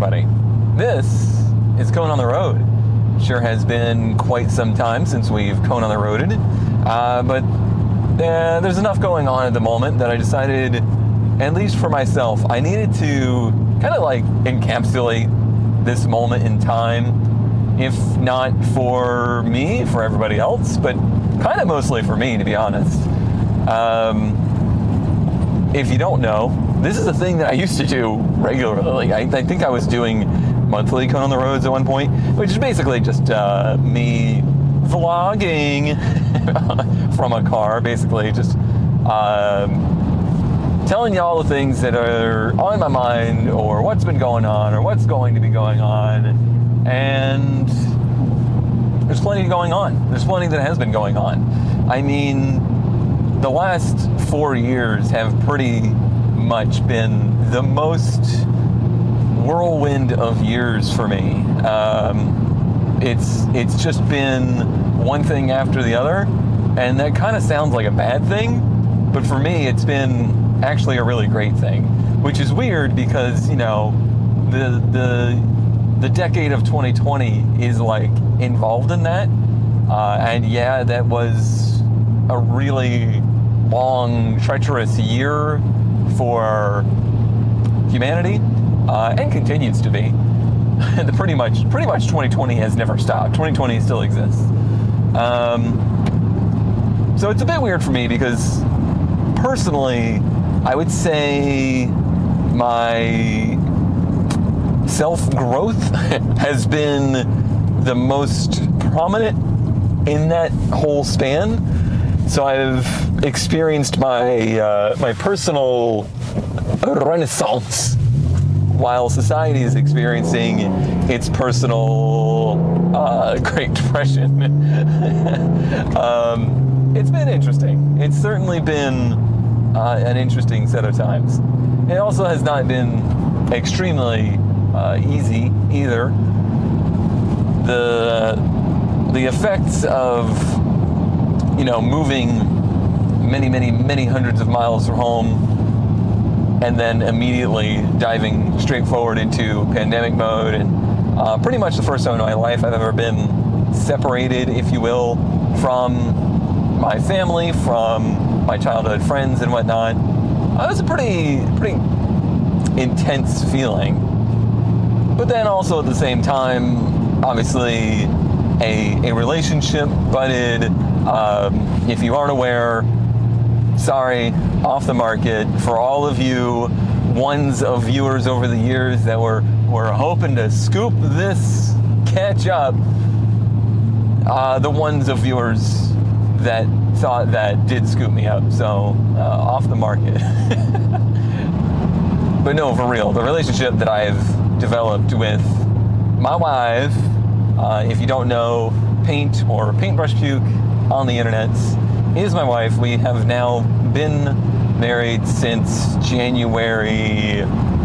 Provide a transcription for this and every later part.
everybody. This is Cone on the Road. Sure has been quite some time since we've Cone on the Roaded, but there's enough going on at the moment that I decided, at least for myself, I needed to kind of like encapsulate this moment in time, if not for me, for everybody else, but kind of mostly for me, to be honest. If you don't know, this is a thing that I used to do regularly. I think I was doing monthly Cone on the Roads at one point, which is basically just me vlogging from a car, basically just telling you all the things that are on my mind, or what's been going on, or what's going to be going on. And there's plenty going on. There's plenty that has been going on. I mean, the last 4 years have pretty much been the most whirlwind of years for me. It's just been one thing after the other, and that kind of sounds like a bad thing, but for me it's been actually a really great thing, which is weird because, you know, the decade of 2020 is like involved in that, and yeah, that was a really long, treacherous year for humanity, and continues to be. pretty much 2020 has never stopped. 2020 still exists. So it's a bit weird for me because personally, I would say my self-growth has been the most prominent in that whole span. So I've experienced my my personal renaissance while society is experiencing its personal Great Depression. It's been interesting. It's certainly been an interesting set of times. It also has not been extremely easy either. The effects of, you know, moving many hundreds of miles from home and then immediately diving straight forward into pandemic mode, and pretty much the first time in my life I've ever been separated, if you will, from my family, from my childhood friends and whatnot. It was a pretty intense feeling. But then also at the same time, obviously a relationship budded. If you aren't aware, sorry, off the market. For all of you ones of viewers over the years that were hoping to scoop this catch up, the ones of viewers that thought that did scoop me up, so off the market. But no, for real, the relationship that I've developed with my wife, if you don't know, paint or paintbrush puke on the internet, is my wife. We have now been married since January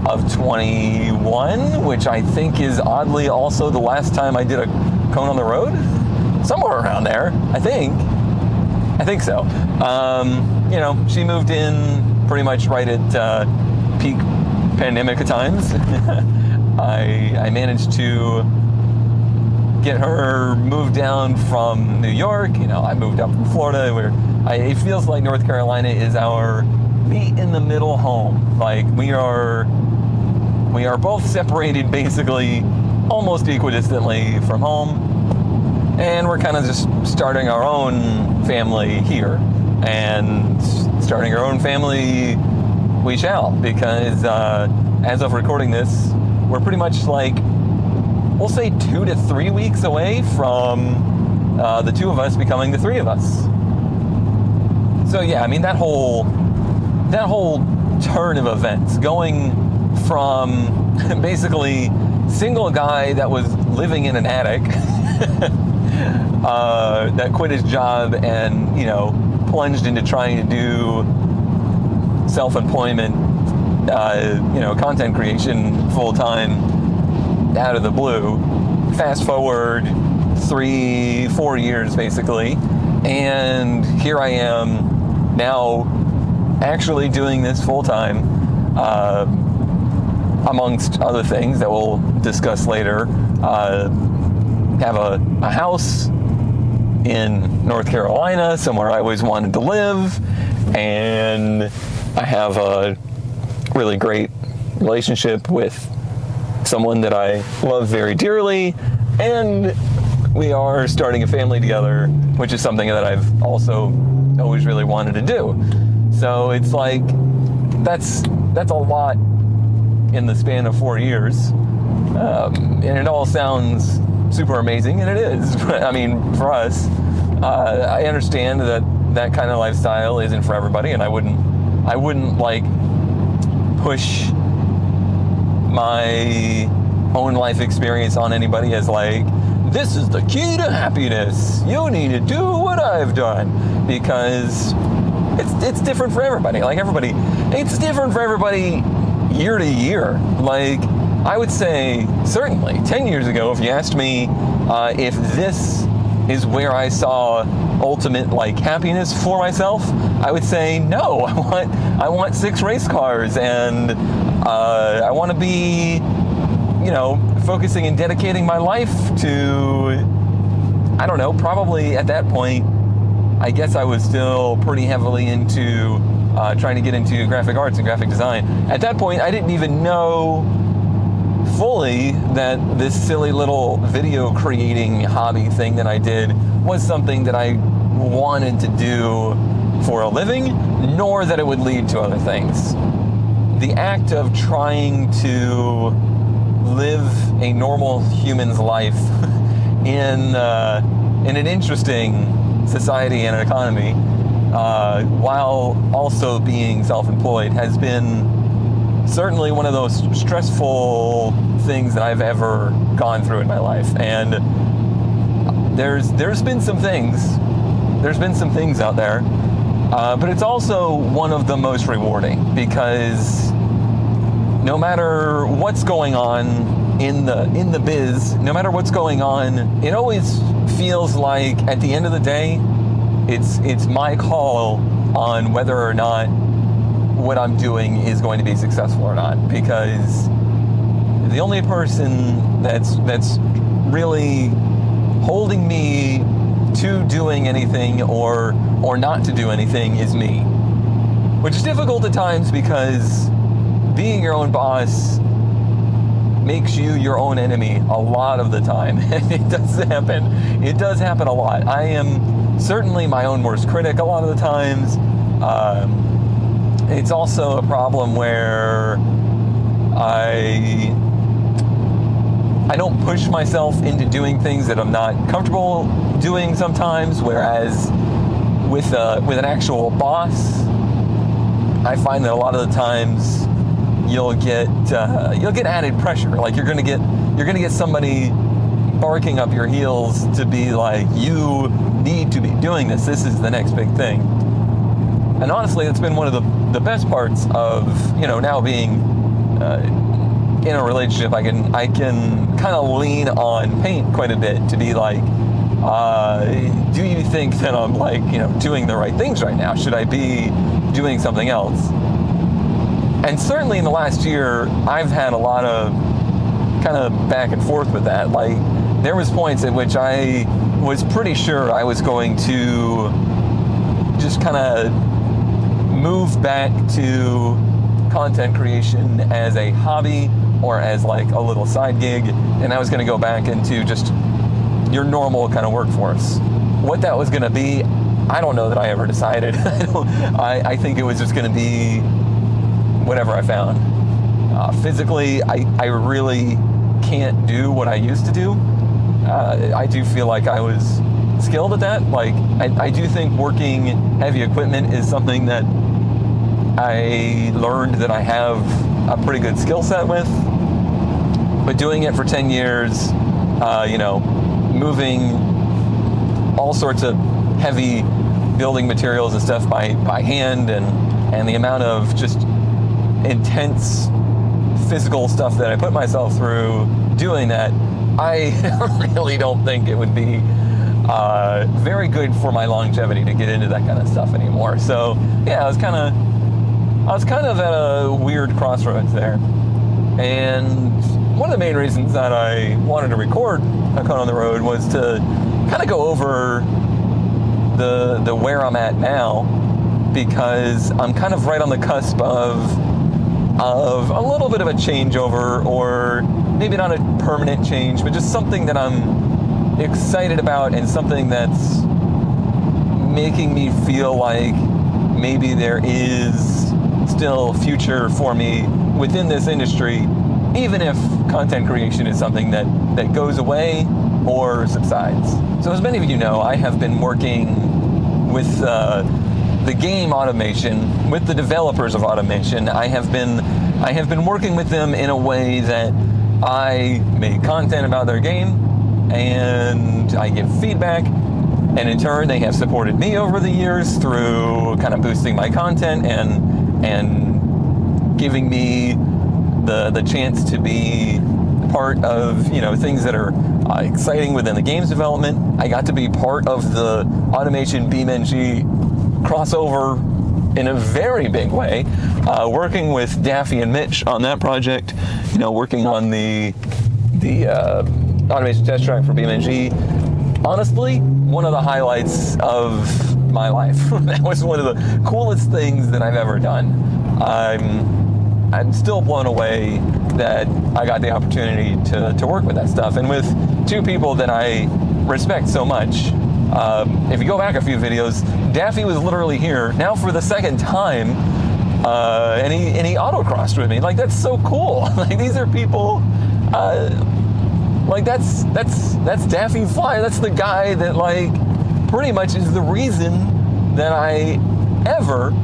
of 21, which I think is oddly also the last time I did a Cone on the Road. Somewhere around there, I think so. You know, she moved in pretty much right at peak pandemic times. I managed to get her moved down from New York. You know, I moved up from Florida, where it feels like North Carolina is our meet in the middle home. Like we are both separated basically almost equidistantly from home, and we're kind of just starting our own family here, and starting our own family we shall, because as of recording this, we're pretty much like, we'll say 2 to 3 weeks away from the two of us becoming the three of us. So yeah, I mean, that whole turn of events, going from basically single guy that was living in an attic, that quit his job and, you know, plunged into trying to do self-employment, you know, content creation full-time out of the blue. Fast forward 3-4 years basically, and here I am now actually doing this full-time. amongst other things that we'll discuss later, have a house in North Carolina, somewhere I always wanted to live, and I have a really great relationship with someone that I love very dearly, and we are starting a family together, which is something that I've also always really wanted to do. So it's like, that's a lot in the span of 4 years, and it all sounds super amazing, and it is. I mean, for us, I understand that kind of lifestyle isn't for everybody, and I wouldn't like push my own life experience on anybody as like, this is the key to happiness. You need to do what I've done, because it's different for everybody. Like it's different for everybody year to year. Like, I would say certainly 10 years ago, if you asked me if this is where I saw ultimate like happiness for myself, I would say no. I want 6 race cars, and I want to be, focusing and dedicating my life to, I don't know, probably at that point, I guess I was still pretty heavily into trying to get into graphic arts and graphic design. At that point, I didn't even know fully that this silly little video creating hobby thing that I did was something that I wanted to do for a living, nor that it would lead to other things. The act of trying to live a normal human's life in an interesting society and an economy, while also being self-employed, has been certainly one of those stressful things that I've ever gone through in my life. And there's been some things out there, but it's also one of the most rewarding, because no matter what's going on in the biz, no matter what's going on, it always feels like at the end of the day, it's my call on whether or not what I'm doing is going to be successful or not. Because the only person that's really holding me to doing anything or not to do anything is me. Which is difficult at times, because being your own boss makes you your own enemy a lot of the time. And it does happen a lot. I am certainly my own worst critic a lot of the times. It's also a problem where I don't push myself into doing things that I'm not comfortable doing sometimes, whereas with an actual boss, I find that a lot of the times you'll get added pressure. Like you're gonna get somebody barking up your heels to be like, you need to be doing this. This is the next big thing. And honestly, it's been one of the best parts of now being in a relationship. I can kind of lean on Paint quite a bit to be like, do you think that I'm like doing the right things right now? Should I be doing something else? And certainly in the last year, I've had a lot of kind of back and forth with that. Like, there was points at which I was pretty sure I was going to just kind of move back to content creation as a hobby or as like a little side gig, and I was going to go back into just your normal kind of workforce. What that was going to be, I don't know that I ever decided. I think it was just going to be whatever I found. Physically, I really can't do what I used to do. I do feel like I was skilled at that. Like, I do think working heavy equipment is something that I learned that I have a pretty good skill set with. But doing it for 10 years, moving all sorts of heavy building materials and stuff by hand, and the amount of just intense physical stuff that I put myself through doing that, I really don't think it would be very good for my longevity to get into that kind of stuff anymore. So yeah, I was kind of at a weird crossroads there. And one of the main reasons that I wanted to record A Cone on the Road was to kind of go over the where I'm at now, because I'm kind of right on the cusp of a little bit of a changeover, or maybe not a permanent change, but just something that I'm excited about and something that's making me feel like maybe there is still future for me within this industry, even if content creation is something that goes away or subsides. So as many of you know, I have been working with the game Automation, with the developers of Automation. I have been working with them in a way that I make content about their game, and I give feedback, and in turn they have supported me over the years through kind of boosting my content and giving me the chance to be part of things that are exciting within the games development. I got to be part of the Automation BeamNG crossover in a very big way, working with Daffy and Mitch on that project, working on the Automation test track for BeamNG. Honestly, one of the highlights of my life. That was one of the coolest things that I've ever done. I'm still blown away that I got the opportunity to work with that stuff, and with two people that I respect so much. If you go back a few videos, Daffy was literally here now for the second time, and he autocrossed with me. Like, that's so cool. Like, these are people, like that's Daffy Fly. That's the guy that pretty much is the reason that I ever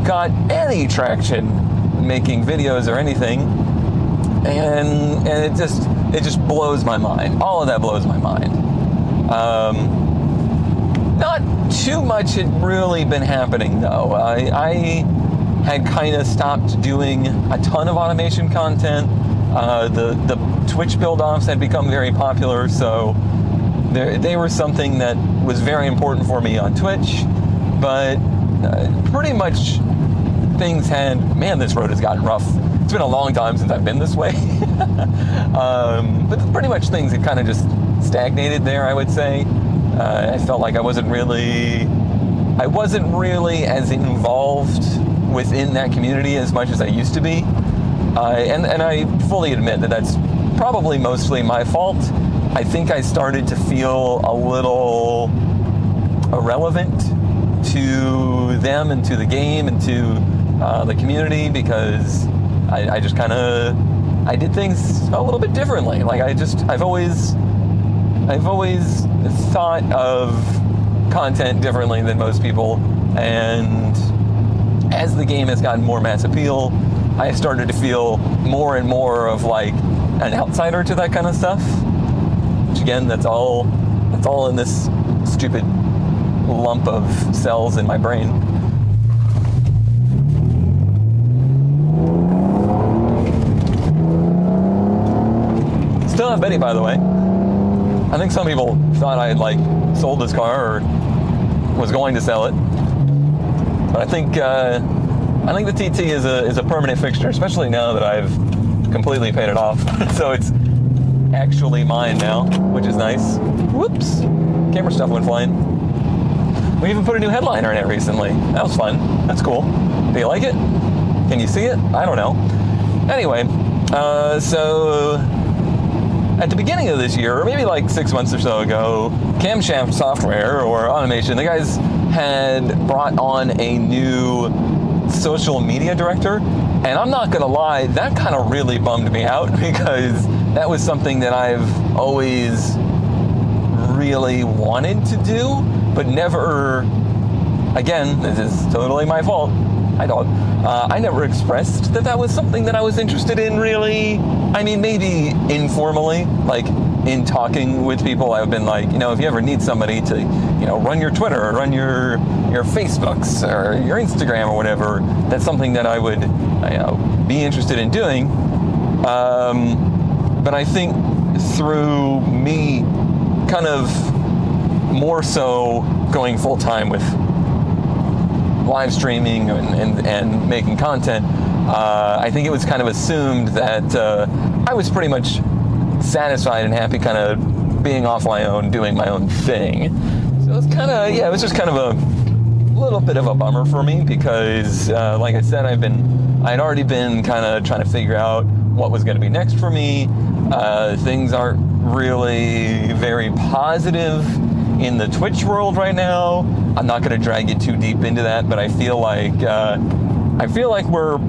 got any traction making videos or anything, and it just blows my mind. All of that blows my mind. Not too much had really been happening though. I had kind of stopped doing a ton of Automation content. The Twitch build-offs had become very popular, so they were something that was very important for me on Twitch, but pretty much things this road has gotten rough. It's been a long time since I've been this way. But pretty much things had kind of just stagnated there, I would say. I felt like I wasn't really as involved within that community as much as I used to be. And I fully admit that that's probably mostly my fault. I think I started to feel a little irrelevant to them and to the game and to the community, because I just kind of did things a little bit differently. Like I've always thought of content differently than most people, and as the game has gotten more mass appeal, I started to feel more and more of like an outsider to that kind of stuff. Which again, that's all in this stupid lump of cells in my brain. Still have Betty, by the way. I think some people thought I had sold this car or was going to sell it, but I think the TT is a permanent fixture, especially now that I've completely paid it off. So it's actually mine now, which is nice. Whoops, camera stuff went flying. We even put a new headliner in it recently. That was fun. That's cool. Do you like it? Can you see it? I don't know. Anyway, so at the beginning of this year, or maybe 6 months or so ago, Camshaft Software, or Automation, the guys had brought on a new social media director, and I'm not gonna lie, that kind of really bummed me out, because that was something that I've always really wanted to do, but never, again, this is totally my fault, hi dog, I never expressed that was something that I was interested in, really. I mean, maybe informally, in talking with people, I've been if you ever need somebody to, run your Twitter or run your Facebooks or your Instagram or whatever, that's something that I would, be interested in doing. But I think through me kind of more so going full time with live streaming and making content, I think it was kind of assumed that I was pretty much satisfied and happy kind of being off my own, doing my own thing. So it was kind of, it was just kind of a little bit of a bummer for me because, like I said, I'd already been kind of trying to figure out what was going to be next for me. Things aren't really very positive in the Twitch world right now. I'm not going to drag you too deep into that, but I feel like we're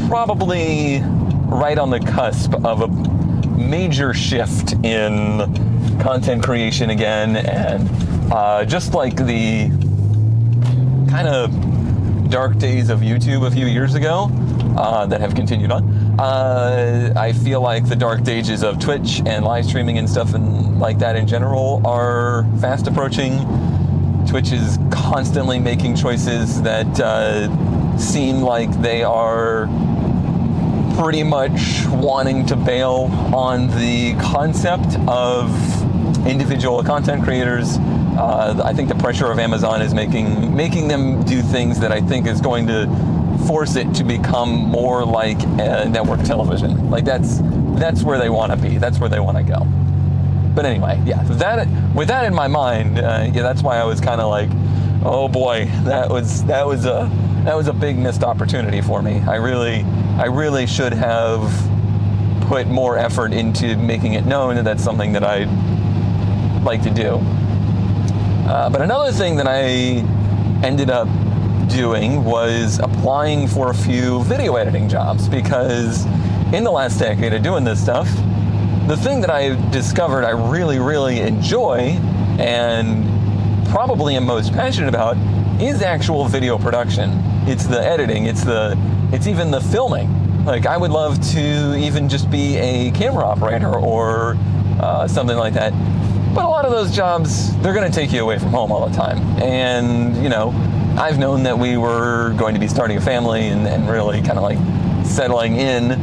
probably right on the cusp of a major shift in content creation again, and just like the kind of dark days of YouTube a few years ago that have continued on. I feel like the dark days of Twitch and live streaming and stuff and like that in general are fast approaching. Twitch is constantly making choices that seem like they are pretty much wanting to bail on the concept of individual content creators. I think the pressure of Amazon is making them do things that I think is going to force it to become more like network television. Like that's where they want to be. That's where they want to go. But anyway, with that in my mind, that's why I was kind of like, oh boy, that was a big missed opportunity for me. I really should have put more effort into making it known that that's something that I'd like to do. But another thing that I ended up doing was applying for a few video editing jobs, because in the last decade of doing this stuff, the thing that I discovered I really, really enjoy and probably am most passionate about is actual video production. It's the editing, it's even the filming. Like, I would love to even just be a camera operator or something like that. But a lot of those jobs, they're going to take you away from home all the time. And, I've known that we were going to be starting a family and really kind of like settling in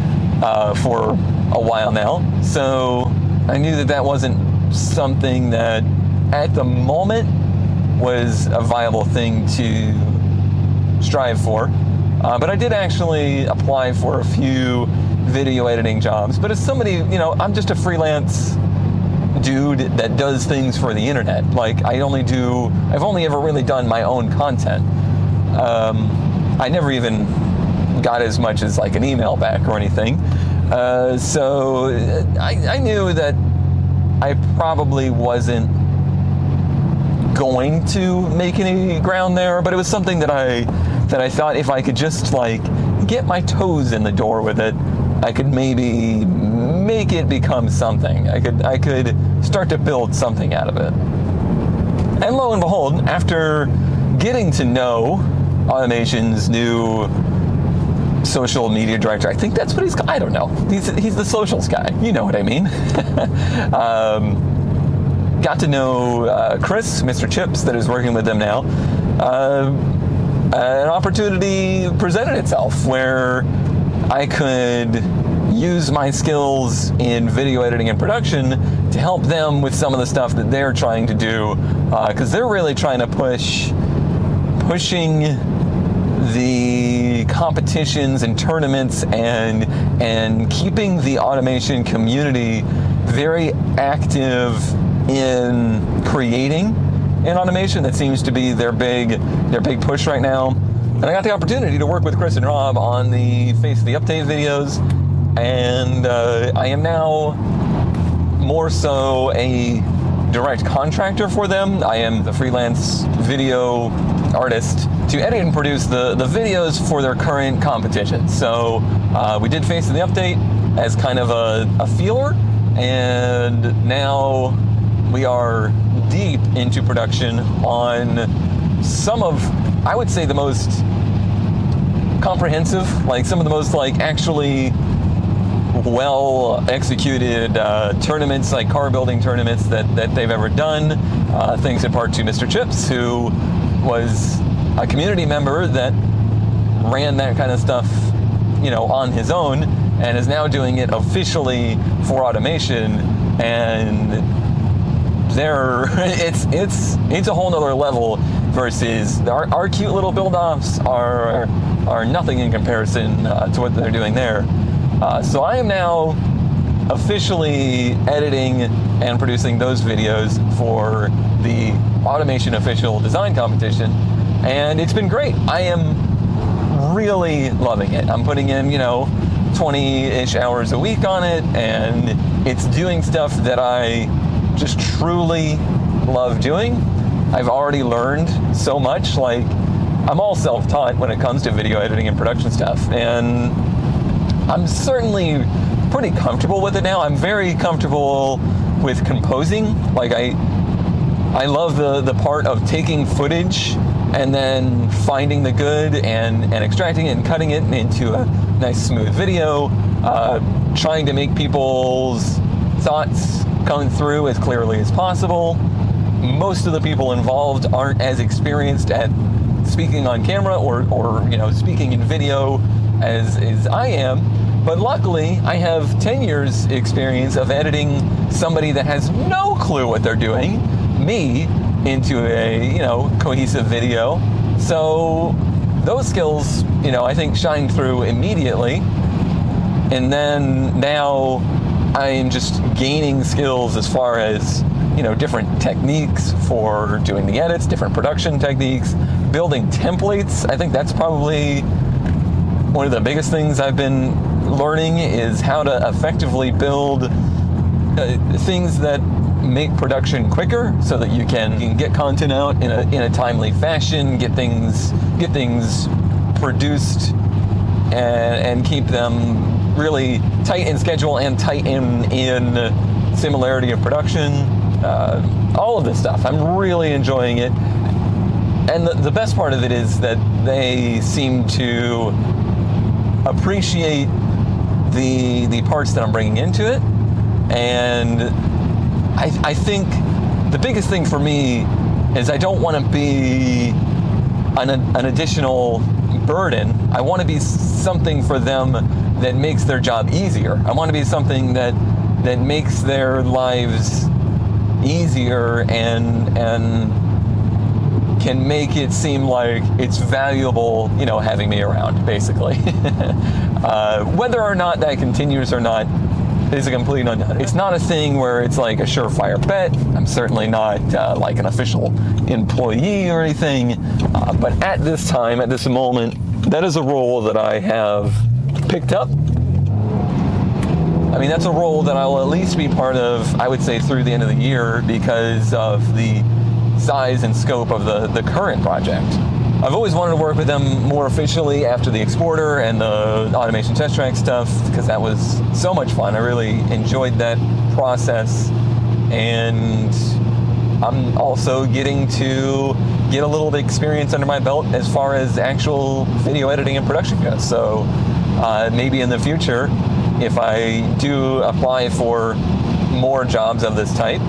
for a while now. So I knew that wasn't something that at the moment was a viable thing to strive for. But I did actually apply for a few video editing jobs. But as somebody, I'm just a freelance dude that does things for the internet. Like, I've only ever really done my own content. I never even got as much as like an email back or anything. So I knew that I probably wasn't going to make any ground there, but it was something that I thought if I could just like get my toes in the door with it, I could maybe make it become something. I could start to build something out of it. And lo and behold, after getting to know Automation's new social media director, I think that's what he's called. I don't know. He's the socials guy. You know what I mean. Got to know Chris, Mr. Chips, that is working with them now. An opportunity presented itself where I could use my skills in video editing and production to help them with some of the stuff that they're trying to do, because they're really trying to pushing the competitions and tournaments and keeping the automation community very active in creating an automation. That seems to be their big push right now. And I got the opportunity to work with Chris and Rob on the Face the Update videos, and I am now more so a direct contractor for them. I am the freelance video artist to edit and produce the videos for their current competition. So we did Face the Update as kind of a feeler, and now we are deep into production on some of, I would say, the most comprehensive, like some of the most like actually well executed tournaments, like car building tournaments that they've ever done. Thanks in part to Mr. Chips, who was a community member that ran that kind of stuff, on his own, and is now doing it officially for Automation. And it's a whole nother level versus our cute little build-offs are nothing in comparison to what they're doing there. So I am now officially editing and producing those videos for the Automation Official Design Competition, and it's been great. I am really loving it. I'm putting in, 20-ish hours a week on it, and it's doing stuff that I just truly love doing. I've already learned so much. Like, I'm all self-taught when it comes to video editing and production stuff, and I'm certainly pretty comfortable with it now. I'm very comfortable with composing. Like, I love the part of taking footage and then finding the good and extracting it and cutting it into a nice smooth video, trying to make people's thoughts come through as clearly as possible. Most of the people involved aren't as experienced at speaking on camera or speaking in video as I am, but luckily I have 10 years experience of editing somebody that has no clue what they're doing, me, into a cohesive video. So those skills, I think shine through immediately. And then now I am just gaining skills as far as different techniques for doing the edits, different production techniques, building templates. I think that's probably one of the biggest things I've been learning, is how to effectively build things that make production quicker, so that you can get content out in a timely fashion, get things produced, and keep them really tight in schedule and tight in similarity of production. All of this stuff, I'm really enjoying it. And the best part of it is that they seem to appreciate the parts that I'm bringing into it. And I think the biggest thing for me is I don't want to be an additional burden. I want to be something for them that makes their job easier. I want to be something that makes their lives easier and can make it seem like it's valuable, having me around, basically. Whether or not that continues or not is a complete unknown. It's not a thing where it's like a surefire bet. I'm certainly not like an official employee or anything. But at this time, at this moment, that is a role that I have picked up. I mean, that's a role that I'll at least be part of, I would say, through the end of the year, because of the size and scope of the current project. I've always wanted to work with them more officially after the exporter and the automation test track stuff, because that was so much fun. I really enjoyed that process, and I'm also getting to get a little bit of experience under my belt as far as actual video editing and production goes. So maybe in the future, if I do apply for more jobs of this type,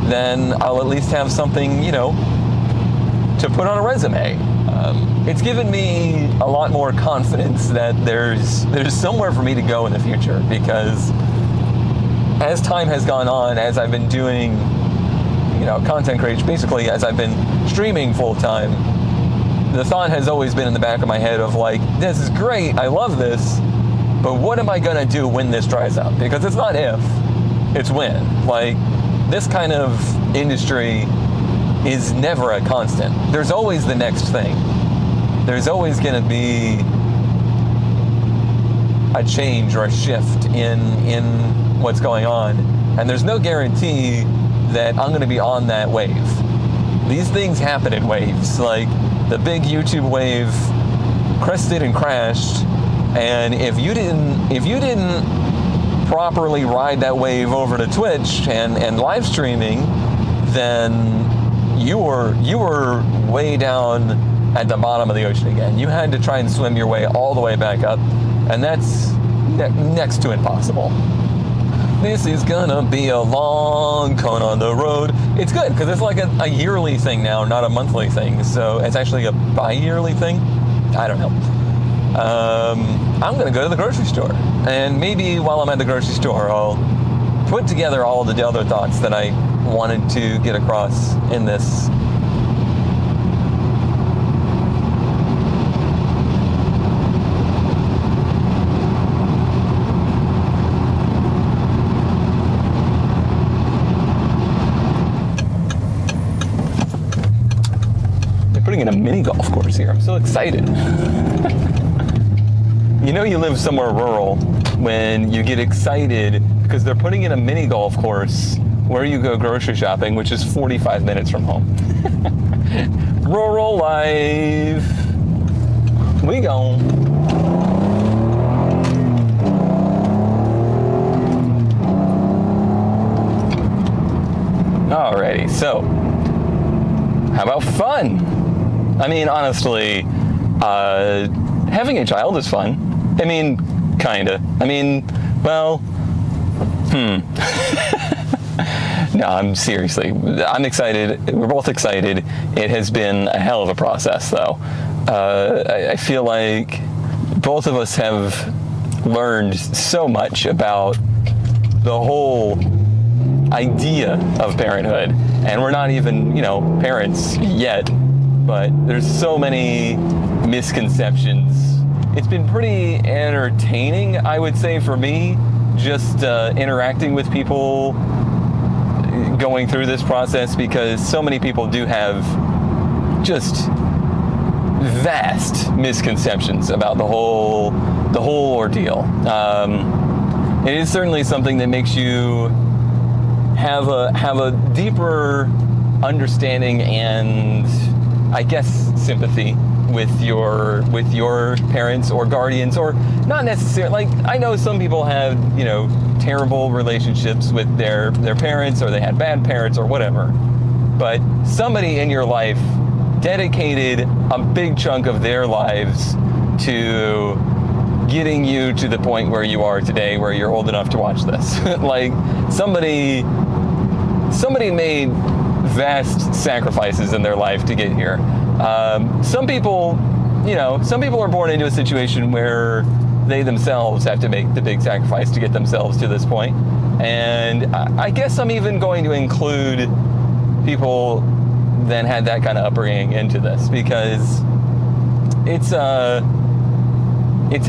then I'll at least have something, to put on a resume. It's given me a lot more confidence that there's somewhere for me to go in the future, because as time has gone on, as I've been doing, content creation, basically as I've been streaming full time, the thought has always been in the back of my head of like, this is great, I love this, but what am I gonna do when this dries up? Because it's not if, it's when. Like, this kind of industry is never a constant. There's always the next thing. There's always going to be a change or a shift in what's going on. And there's no guarantee that I'm going to be on that wave. These things happen in waves. Like, the big YouTube wave crested and crashed, and if you didn't properly ride that wave over to Twitch and live streaming, then you were way down at the bottom of the ocean again. You had to try and swim your way all the way back up, and that's next to impossible. This is gonna be a long con on the road. It's good, because it's like a yearly thing now, not a monthly thing. So it's actually a bi-yearly thing. I don't know. I'm gonna go to the grocery store, and maybe while I'm at the grocery store, I'll put together all the other thoughts that I wanted to get across in this putting in a mini golf course here. I'm so excited. You know you live somewhere rural when you get excited because they're putting in a mini golf course where you go grocery shopping, which is 45 minutes from home. Rural life. We go. Alrighty, so how about fun? I mean, honestly, having a child is fun. I mean, kinda. I mean, well, No, I'm excited. We're both excited. It has been a hell of a process, though. I feel like both of us have learned so much about the whole idea of parenthood, and we're not even, parents yet, but there's so many misconceptions. It's been pretty entertaining, I would say, for me, just interacting with people going through this process, because so many people do have just vast misconceptions about the whole ordeal. It is certainly something that makes you have a deeper understanding and, I guess, sympathy with your parents or guardians, or not necessarily. Like, I know some people have terrible relationships with their parents, or they had bad parents or whatever, but somebody in your life dedicated a big chunk of their lives to getting you to the point where you are today, where you're old enough to watch this. Like, somebody made vast sacrifices in their life to get here. Some people are born into a situation where they themselves have to make the big sacrifice to get themselves to this point. And I guess I'm even going to include people that had that kind of upbringing into this, because it's an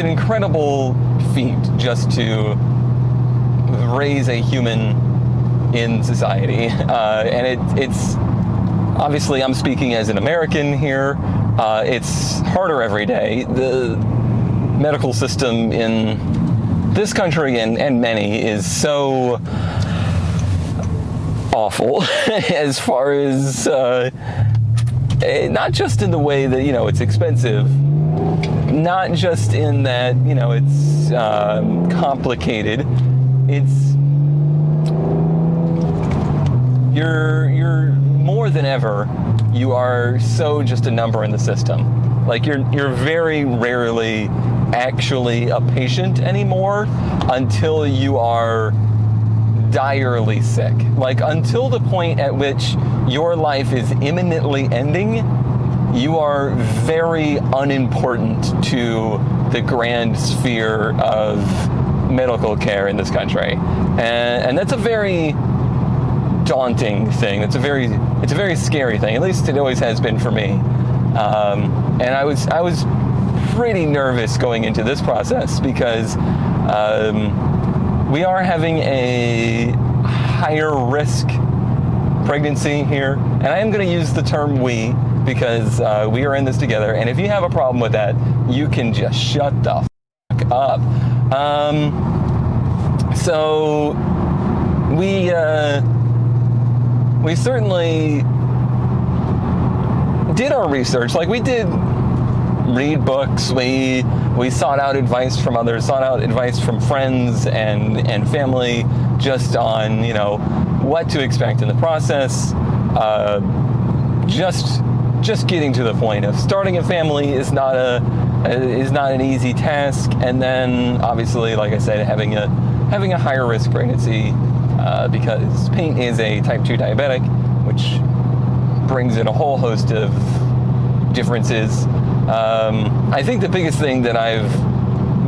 incredible feat just to raise a human in society. And it's obviously, I'm speaking as an American here. It's harder every day. The medical system in this country and many is so awful as far as not just in the way that it's expensive, not just in that it's complicated. It's you're more than ever, you are so just a number in the system. Like, you're very rarely actually a patient anymore until you are direly sick. Like, until the point at which your life is imminently ending, you are very unimportant to the grand sphere of medical care in this country. And that's a very daunting thing. It's a very scary thing. At least it always has been for me. And I was pretty nervous going into this process, because we are having a higher risk pregnancy here, and I am going to use the term we, because we are in this together. And if you have a problem with that, you can just shut the fuck up. So we certainly did our research. Like, we did read books, we sought out advice from others, sought out advice from friends and family, just on what to expect in the process. Just getting to the point of starting a family is not an easy task, and then obviously, like I said, having a higher risk pregnancy, because Paint is a type 2 diabetic, which brings in a whole host of differences. I think the biggest thing that I've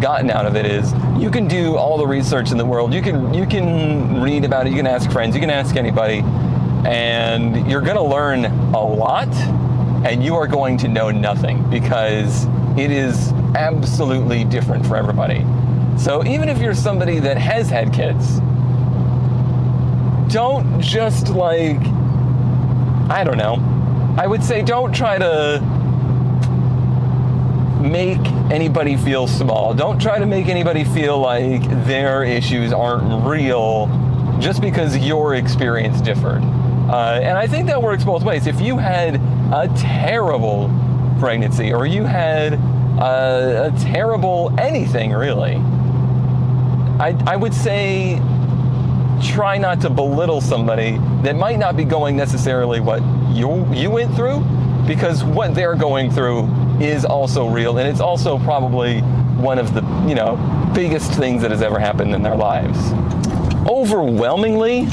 gotten out of it is you can do all the research in the world. You can read about it. You can ask friends. You can ask anybody, and you're going to learn a lot, and you are going to know nothing, because it is absolutely different for everybody. So even if you're somebody that has had kids, don't just I would say don't try to make anybody feel small. Don't try to make anybody feel like their issues aren't real just because your experience differed. And I think that works both ways. If you had a terrible pregnancy, or you had a terrible anything really, I would say try not to belittle somebody that might not be going necessarily what you went through, because what they're going through is also real, and it's also probably one of the biggest things that has ever happened in their lives. Overwhelmingly,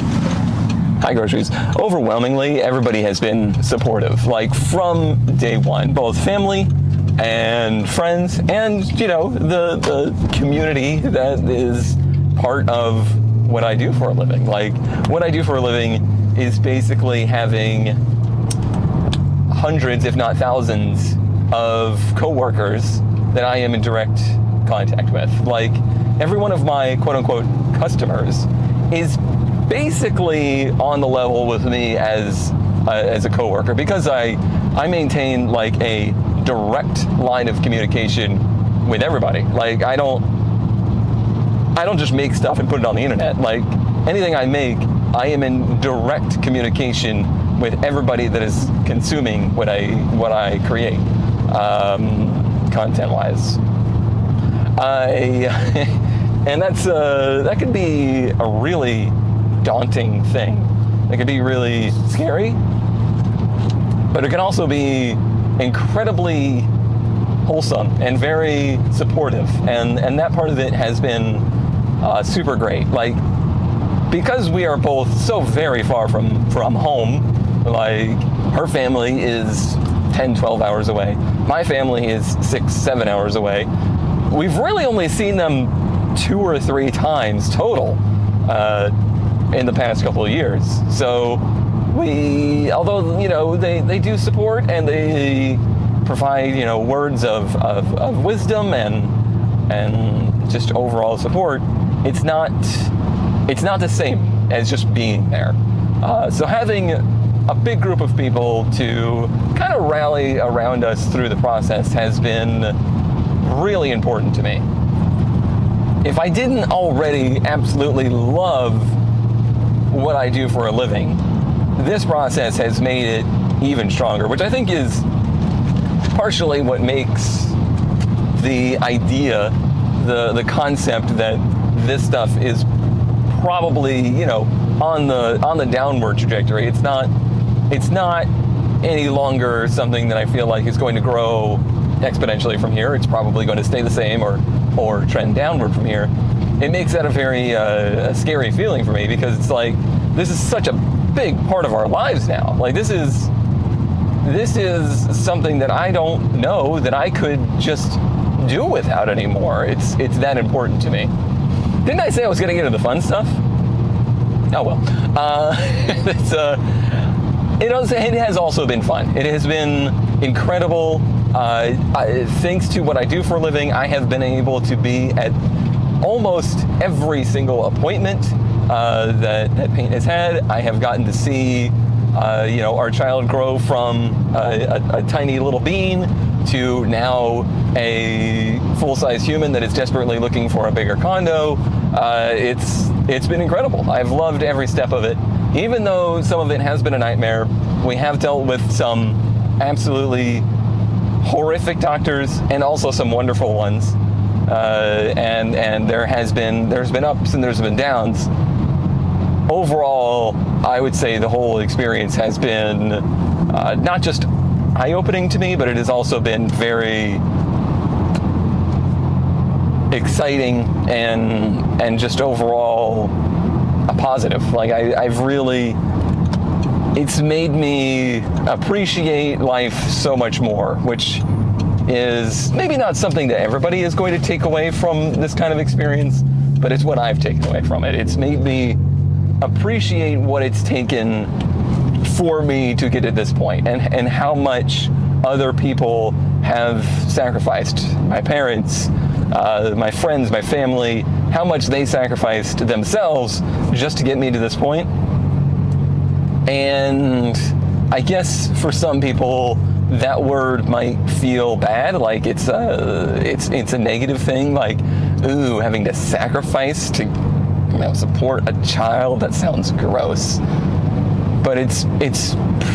everybody has been supportive, like from day one, both family and friends, and the community that is part of what I do for a living. Like, what I do for a living is basically having hundreds, if not thousands, of coworkers that I am in direct contact with. Like, every one of my quote-unquote customers is basically on the level with me as a coworker, because I maintain like a direct line of communication with everybody. Like, I don't just make stuff and put it on the internet. Like, anything I make, I am in direct communication with everybody that is consuming what I create, content-wise. And that could be a really daunting thing. It could be really scary, but it can also be incredibly wholesome and very supportive, and that part of it has been super great. Like, because we are both so very far from home, like, her family is 10-12 hours away, my family is 6-7 hours away. We've really only seen them 2 or 3 times total in the past couple of years. So although they do support, and they provide words of wisdom and just overall support, it's not the same as just being there. So having a big group of people to kind of rally around us through the process has been really important to me. If I didn't already absolutely love what I do for a living, this process has made it even stronger, which I think is partially what makes the idea, the concept that this stuff is probably on the downward trajectory. It's not any longer something that I feel like is going to grow exponentially from here. It's probably going to stay the same or trend downward from here. It makes that a very scary feeling for me, because it's like, this is such a big part of our lives now. Like, this is something that I don't know that I could just do without anymore. It's that important to me. Didn't I say I was getting into the fun stuff? Oh well. It has also been fun. It has been incredible. Thanks to what I do for a living, I have been able to be at almost every single appointment that Paint has had. I have gotten to see our child grow from a tiny little bean to now a full-size human that is desperately looking for a bigger condo. It's been incredible. I've loved every step of it. Even though some of it has been a nightmare, we have dealt with some absolutely horrific doctors and also some wonderful ones. And there's been ups and there's been downs. Overall, I would say the whole experience has been not just eye-opening to me, but it has also been very exciting and just overall a positive. Like, it's made me appreciate life so much more, which is maybe not something that everybody is going to take away from this kind of experience, but it's what I've taken away from it. It's made me appreciate what it's taken for me to get to this point, and how much other people have sacrificed. My parents, my friends, my family, how much they sacrificed themselves just to get me to this point. And I guess for some people, that word might feel bad, like it's a negative thing, like, ooh, having to sacrifice to, support a child. That sounds gross. But it's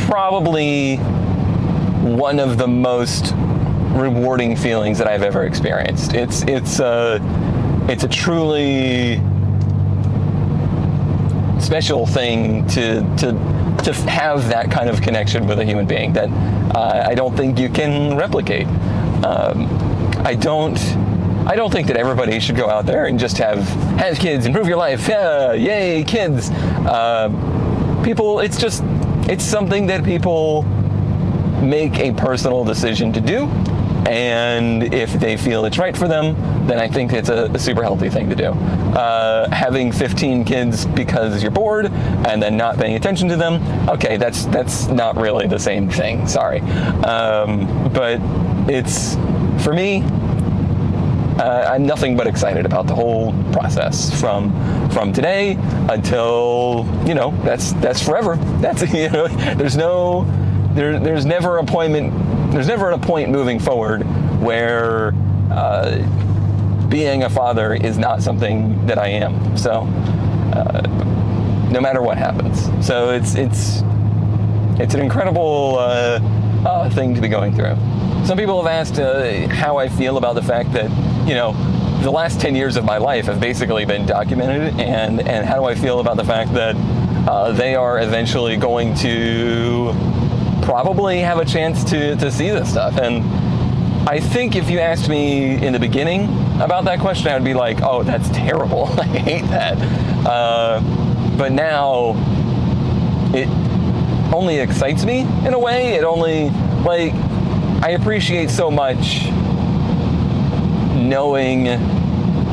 probably one of the most rewarding feelings that I've ever experienced. It's a truly special thing to have that kind of connection with a human being that I don't think you can replicate. I don't think that everybody should go out there and just have kids, improve your life, yeah, yay, kids. It's something that people make a personal decision to do, and if they feel it's right for them, then I think it's a super healthy thing to do. Having 15 kids because you're bored and then not paying attention to them, okay, that's not really the same thing, sorry. But it's, for me, I'm nothing but excited about the whole process from today until, that's forever. That's, there's never a point moving forward where being a father is not something that I am. So no matter what happens. So it's an incredible thing to be going through. Some people have asked how I feel about the fact that, the last 10 years of my life have basically been documented, and how do I feel about the fact that they are eventually going to probably have a chance to see this stuff. And I think if you asked me in the beginning about that question, I would be like, oh, that's terrible. I hate that. But now it only excites me in a way. It only, I appreciate so much knowing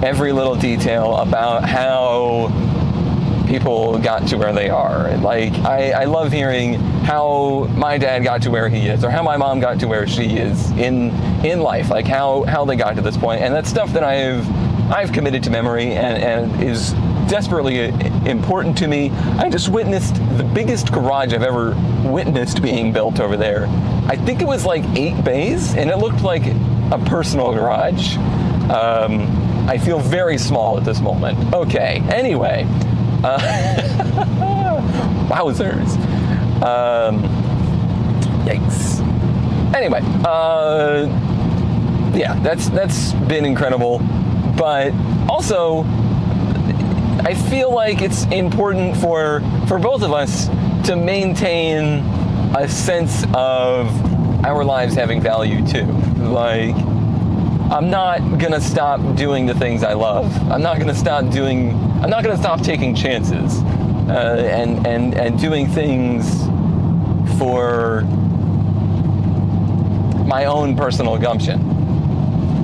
every little detail about how people got to where they are. I love hearing how my dad got to where he is, or how my mom got to where she is in life, like how they got to this point. And that's stuff that I've committed to memory and is desperately important to me. I just witnessed the biggest garage I've ever witnessed being built over there. I think it was like 8 bays, and it looked like a personal garage. I feel very small at this moment. Okay, anyway. Wowzers. Yikes. Anyway, yeah, that's been incredible. But also, I feel like it's important for both of us to maintain a sense of our lives having value too. I'm not gonna stop doing the things I love. I'm not gonna stop taking chances and doing things for my own personal gumption.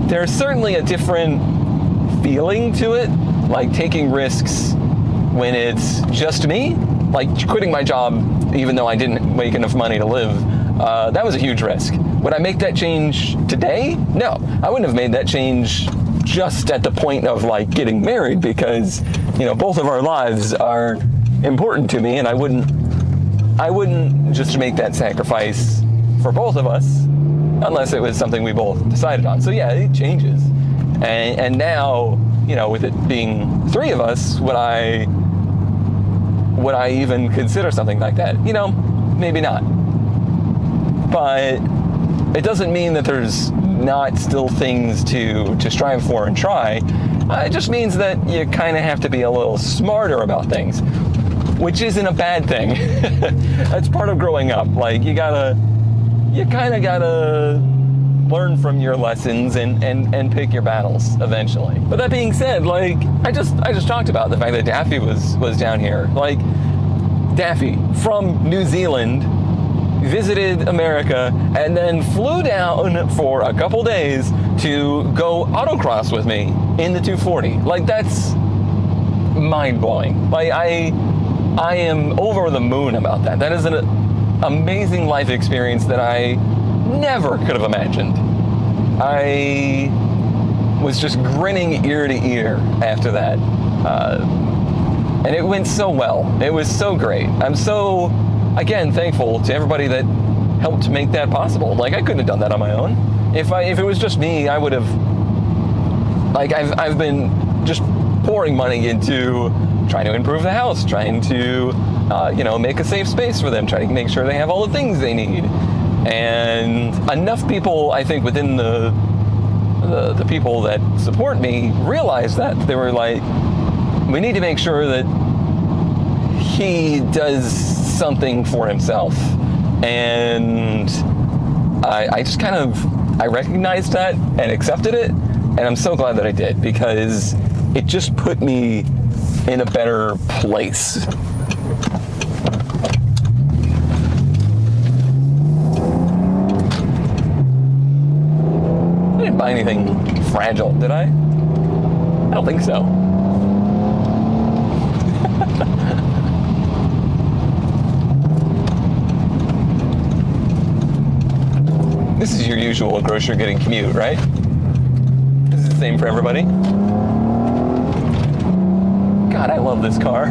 There's certainly a different feeling to it, like taking risks when it's just me, like quitting my job even though I didn't make enough money to live. That was a huge risk. Would I make that change today? No, I wouldn't have made that change just at the point of getting married, because both of our lives are important to me, and I wouldn't just make that sacrifice for both of us unless it was something we both decided on. So yeah, it changes, and now with it being 3 of us, would I even consider something like that? Maybe not. But it doesn't mean that there's not still things to strive for and try. It just means that you kind of have to be a little smarter about things, which isn't a bad thing. That's part of growing up. You kind of gotta learn from your lessons and pick your battles eventually. But that being said, I just talked about the fact that Daffy was down here. Daffy from New Zealand visited America and then flew down for a couple days to go autocross with me in the 240. That's mind-blowing. I am over the moon about that. That is an amazing life experience that I never could have imagined. I was just grinning ear to ear after that. And it went so well. It was so great. I'm so, again, thankful to everybody that helped make that possible. Like, I couldn't have done that on my own. If it was just me, I would have, like, I've been just pouring money into trying to improve the house, trying to, make a safe space for them, trying to make sure they have all the things they need. And enough people, I think, within the people that support me realized that. They were like, we need to make sure that he does something for himself. And I just kind of, I recognized that and accepted it. And I'm so glad that I did, because it just put me in a better place. I didn't buy anything fragile, did I? I don't think so. This is your usual grocery getting commute, right? This is the same for everybody. God, I love this car.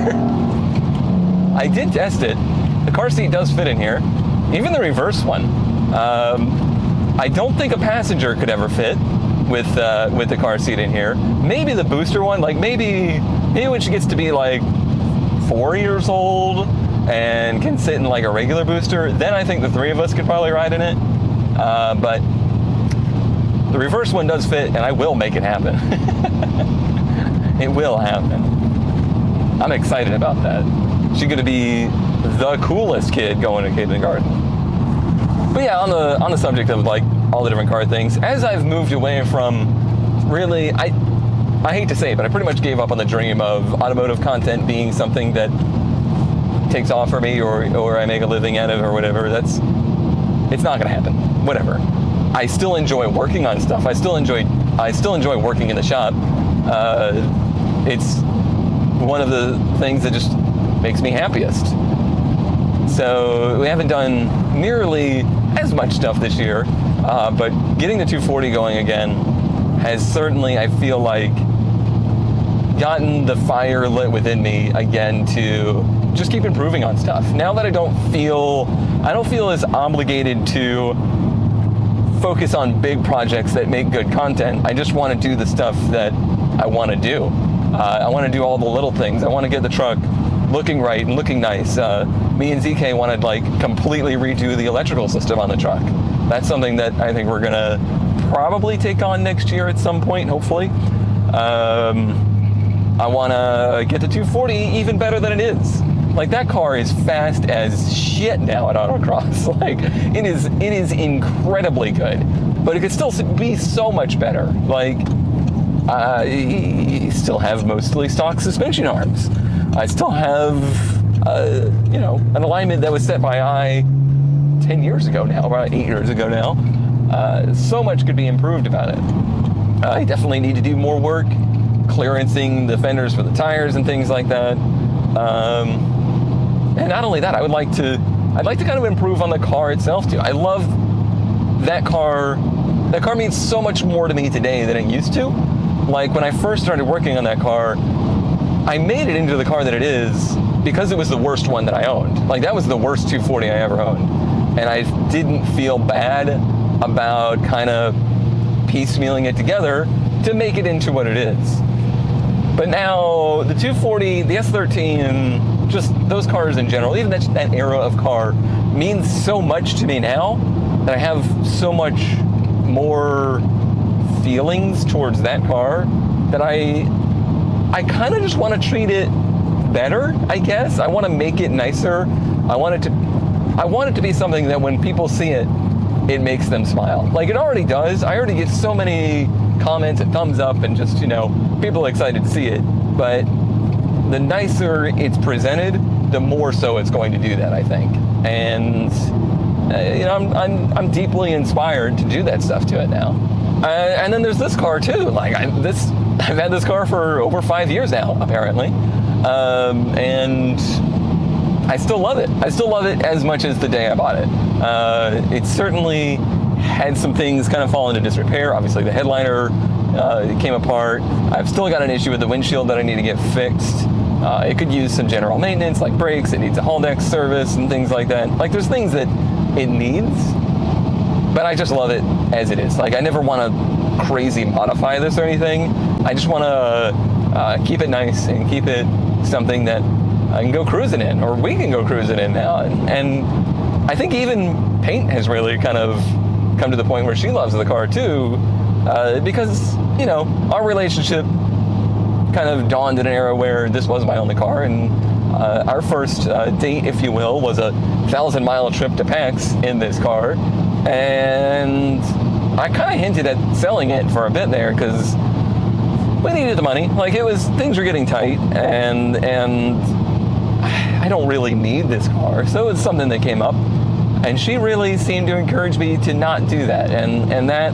I did test it. The car seat does fit in here. Even the reverse one. I don't think a passenger could ever fit with the car seat in here. Maybe the booster one, like maybe when she gets to be like 4 years old and can sit in like a regular booster, then I think the three of us could probably ride in it. But the reverse one does fit, and I will make it happen. It will happen. I'm excited about that. She's gonna be the coolest kid going to kindergarten. But yeah, on the subject of like all the different car things, as I've moved away from really, I hate to say it, but I pretty much gave up on the dream of automotive content being something that takes off for me or I make a living out of or whatever. It's not gonna happen. Whatever. I still enjoy working on stuff. I still enjoy working in the shop. It's one of the things that just makes me happiest. So we haven't done nearly as much stuff this year, but getting the 240 going again has certainly, I feel like, gotten the fire lit within me again to just keep improving on stuff. Now that I don't feel as obligated to focus on big projects that make good content. I just want to do the stuff that I want to do. I want to do all the little things. I want to get the truck looking right and looking nice. Me and ZK want to like completely redo the electrical system on the truck. That's something that I think we're gonna probably take on next year at some point, hopefully. I want to get the 240 even better than it is. Like, that car is fast as shit now at autocross. Like, it is incredibly good, but it could still be so much better. Like, I still have mostly stock suspension arms. I still have, an alignment that was set by I 10 years ago now, about 8 years ago now. So much could be improved about it. I definitely need to do more work clearancing the fenders for the tires and things like that. And not only that, I'd like to kind of improve on the car itself too. I love that car. That car means so much more to me today than it used to. Like, when I first started working on that car, I made it into the car that it is because it was the worst one that I owned. Like, that was the worst 240 I ever owned. And I didn't feel bad about kind of piecemealing it together to make it into what it is. But now the 240, the S13, just those cars in general, even that era of car means so much to me now that I have so much more feelings towards that car that I kind of just want to treat it better, I guess. I want to make it nicer. I want it to be something that when people see it, it makes them smile. Like, it already does. I already get so many comments and thumbs up and just, people are excited to see it. But the nicer it's presented, the more so it's going to do that, I think. And I'm deeply inspired to do that stuff to it now. And then there's this car too. Like, I've had this car for over 5 years now, apparently, and I still love it. I still love it as much as the day I bought it. It certainly had some things kind of fall into disrepair. Obviously, the headliner came apart. I've still got an issue with the windshield that I need to get fixed. It could use some general maintenance, like brakes. It needs a Haldex service and things like that. Like, there's things that it needs, but I just love it as it is. Like, I never want to crazy modify this or anything. I just want to keep it nice and keep it something that I can go cruising in, or we can go cruising in now. And I think even paint has really kind of come to the point where she loves the car too, because, you know, our relationship kind of dawned in an era where this was my only car, and our first date, if you will, was a 1,000-mile trip to PAX in this car. And I kind of hinted at selling it for a bit there because we needed the money. Like, things were getting tight, and I don't really need this car. So it's something that came up, and she really seemed to encourage me to not do that. And that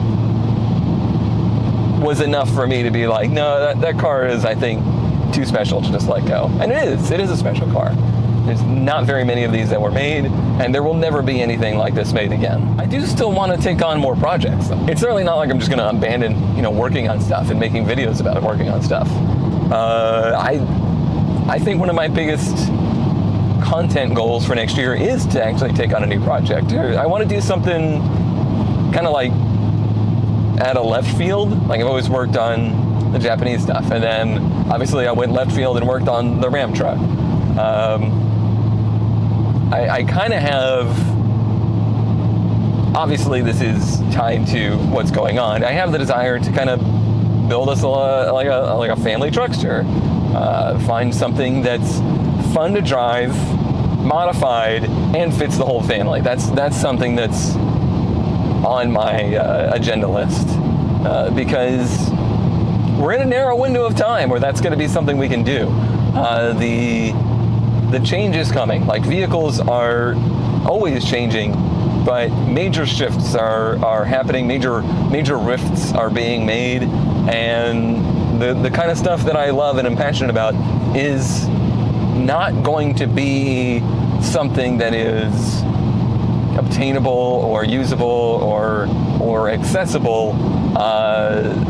was enough for me to be like, no, that car is, I think, too special to just let go. And it is a special car. There's not very many of these that were made, and there will never be anything like this made again. I do still want to take on more projects, though. It's certainly not like I'm just going to abandon, you know, working on stuff and making videos about working on stuff. I think one of my biggest content goals for next year is to actually take on a new project. I want to do something kind of like at a left field. Like, I've always worked on the Japanese stuff, and then obviously I went left field and worked on the Ram truck. I kind of have, obviously this is tied to what's going on, I have the desire to kind of build us like a family truckster. Find something that's fun to drive, modified, and fits the whole family. That's something that's on my agenda list, because we're in a narrow window of time where that's going to be something we can do. The change is coming. Like, vehicles are always changing, but major shifts are happening. Major rifts are being made, and the kind of stuff that I love and am passionate about is not going to be something that is obtainable or usable or accessible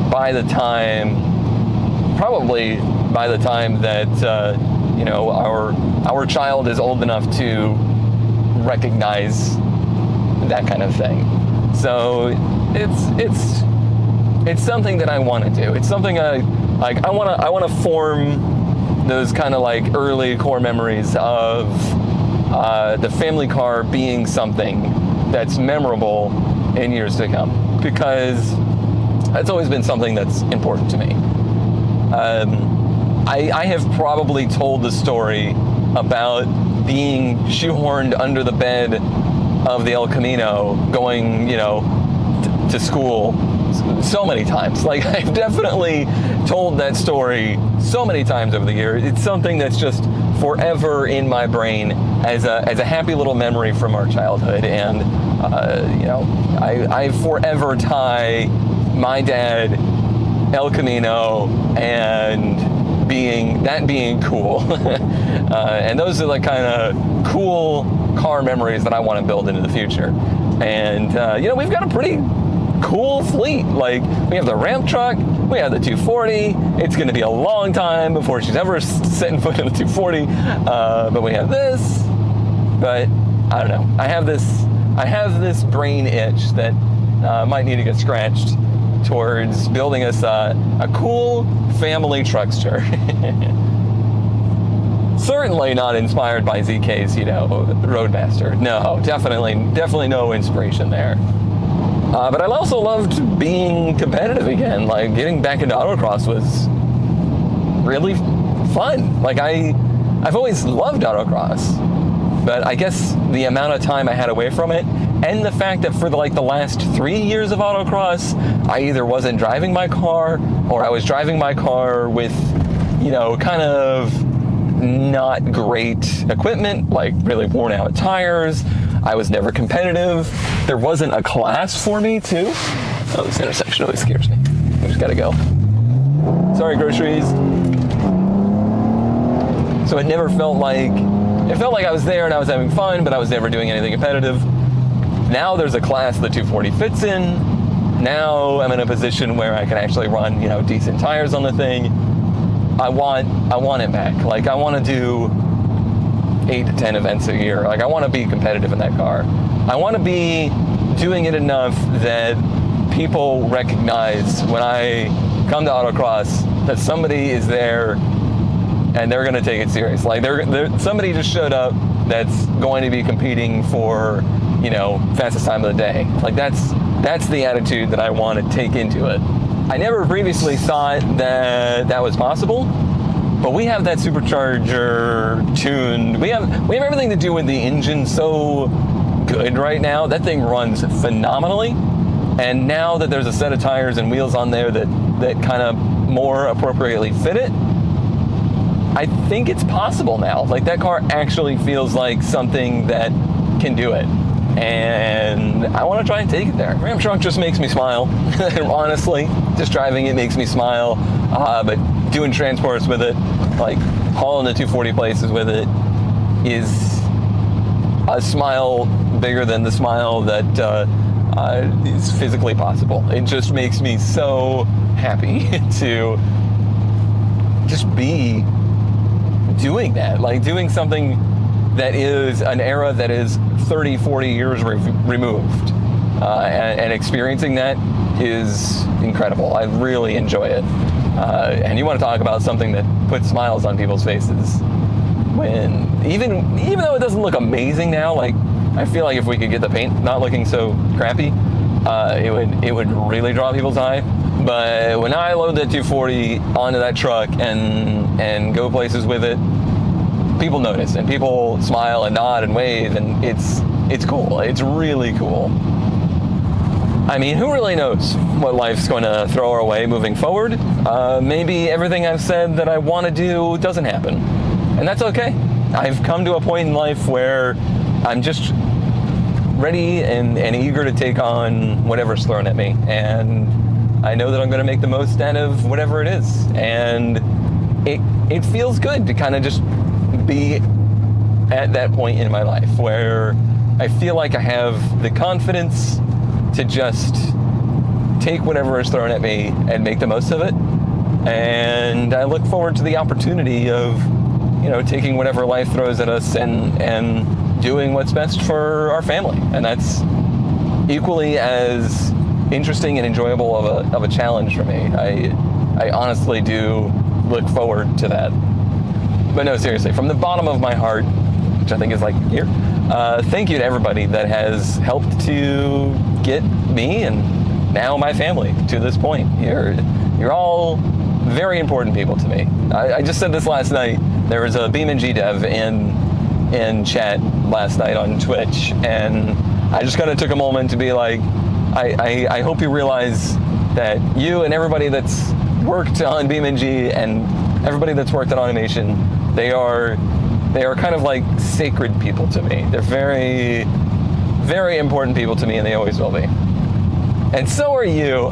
by the time that you know, our child is old enough to recognize that kind of thing. So it's something that I want to do. It's something I want to form those kind of like early core memories of the family car being something that's memorable in years to come, because that's always been something that's important to me. I have probably told the story about being shoehorned under the bed of the El Camino going, you know, to school so many times. Like, I've definitely told that story so many times over the years. It's something that's just forever in my brain as a happy little memory from our childhood. And, you know, I forever tie my dad, El Camino, and being cool. And those are the kind of cool car memories that I want to build into the future. And, you know, we've got a pretty cool fleet. Like, we have the Ram truck, we have the 240. It's going to be a long time before she's ever setting foot in the 240. But we have this. But I don't know. I have this brain itch that might need to get scratched towards building us a cool family truckster. Certainly not inspired by ZK's, you know, Roadmaster. No, definitely no inspiration there. But I also loved being competitive again. Like, getting back into autocross was really fun. Like, I've always loved autocross, but I guess the amount of time I had away from it, and the fact that for the last 3 years of autocross, I either wasn't driving my car, or I was driving my car with, you know, kind of not great equipment, like really worn out tires. I was never competitive. There wasn't a class for me too. Oh, this intersection always scares me. I just gotta go. Sorry, groceries. So it never felt like I was there and I was having fun, but I was never doing anything competitive. Now there's a class the 240 fits in. Now I'm in a position where I can actually run, you know, decent tires on the thing. I want it back. Like, I want to do 8 to 10 events a year. Like, I want to be competitive in that car. I want to be doing it enough that people recognize when I come to autocross that somebody is there and they're going to take it serious. Like, somebody just showed up that's going to be competing for, fastest time of the day. Like, that's the attitude that I want to take into it. I never previously thought that was possible, but we have that supercharger tuned. We have everything to do with the engine so good right now. That thing runs phenomenally. And now that there's a set of tires and wheels on there that kind of more appropriately fit it, I think it's possible now. Like, that car actually feels like something that can do it. And I want to try and take it there. Ram truck just makes me smile. Honestly, just driving it makes me smile. But doing transports with it, like hauling the 240 places with it, is a smile bigger than the smile that is physically possible. It just makes me so happy to just be doing that, like doing something that is an era that is 30, 40 years removed, and experiencing that is incredible. I really enjoy it. And you want to talk about something that puts smiles on people's faces, when even though it doesn't look amazing now, like, I feel like if we could get the paint not looking so crappy, it would really draw people's eye. But when I load that 240 onto that truck and go places with it, people notice and people smile and nod and wave, and it's cool. It's really cool. I mean, who really knows what life's going to throw our way moving forward? Maybe everything I've said that I want to do doesn't happen, and that's okay. I've come to a point in life where I'm just ready and eager to take on whatever's thrown at me, and I know that I'm going to make the most out of whatever it is, and it feels good to kind of just be at that point in my life where I feel like I have the confidence to just take whatever is thrown at me and make the most of it. And I look forward to the opportunity of, taking whatever life throws at us and doing what's best for our family. And that's equally as interesting and enjoyable of a challenge for me. I honestly do look forward to that. But no, seriously, from the bottom of my heart, which I think is like here, thank you to everybody that has helped to get me and now my family to this point. You're all very important people to me. I just said this last night. There was a BeamNG dev in chat last night on Twitch, and I just kind of took a moment to be like, I hope you realize that you and everybody that's worked on BeamNG and everybody that's worked on automation, they are kind of like sacred people to me. They're very, very important people to me, and they always will be. And so are you.